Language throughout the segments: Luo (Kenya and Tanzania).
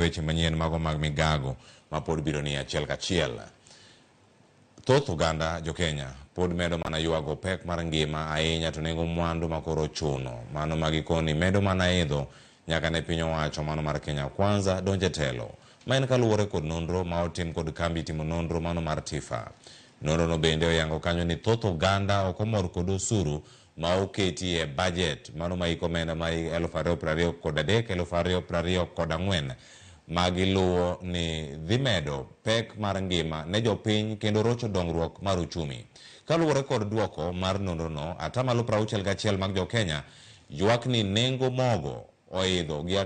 weche manyien mago mag migago ma pod biro ni achiel kachiel. Thoth oganda jo Kenya pod medo mana yuago pek mar ngima ahinya to nengo mwandu makoro chuno. Mano magikoni medo mana idho nyaka ne piny owacho mano mar Kenya Kwanza donje telo. Ma en kaluwore kod nonro ma otim kod kambi timo nonro mano mar TIFA. Nonro no bende oyango kanyo ni thoth oganda ok omor kod osuru ma oketi e budget mano ma iko omenda ma 2023 2024 magiluwo ni dhi medo pek mar ngima ne jopiny kendo rocho dongruok mar uchumi. Kaluwore kod duoko mar nonro no, 61% mag jo Kenya ywak ni nengo mogo oidho gi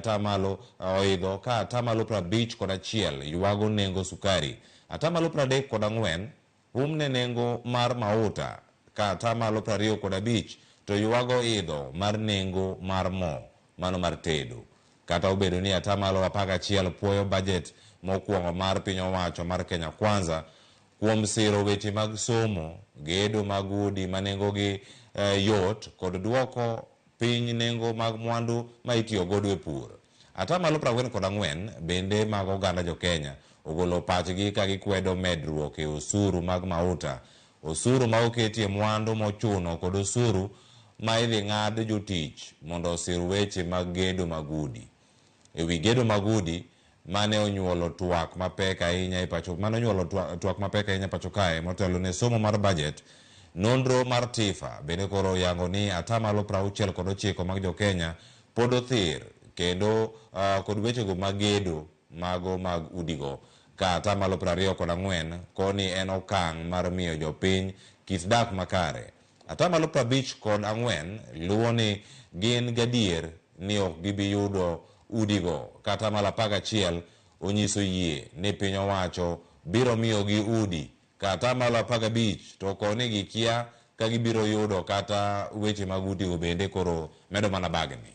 oidho ka 51% ywago nengo sukari, 34% umne nengo mar mauta, ka 25% to ywago idho mar nengo mar mo mano mar tedo. Kata obedo ni 11% puoyo budget mokwongo mar piny owacho mar Kenya Kwanza kuom siro weche mag somo, gedo mag udi manengo gi yot kod duoko piny nengo mag mwandu ma itiyo godo e pur. 44% bende mag oganda jo Kenya ogolo pachgi ka gikwedo medruok e osuru mag mauta, osuru ma oketie mwandu mochuno kod osuru ma idhi ng'ad jotich mondo osir weche mag gedo mag udi. Ewi gedo mag udi mane onyuolo twak mapek ahinya e pacho, pacho kae motelo ne somo mar budget. Nonro mar TIFA bende koro yango ni 69% mag jo Kenya pod othir kendo kod wechego mag gedo mago mag udigo, ka 24% koni en okang' mar miyo jopiny kit dak makare. 54% luwo ni gin gadier ni ok gibi yudo udigo, kata 11% onyiso yie ni piny owacho biro miyo gi udi, kata 15% to koni gikia ka gibiro yudo kata weche mag udigo bende koro medo mana bagni.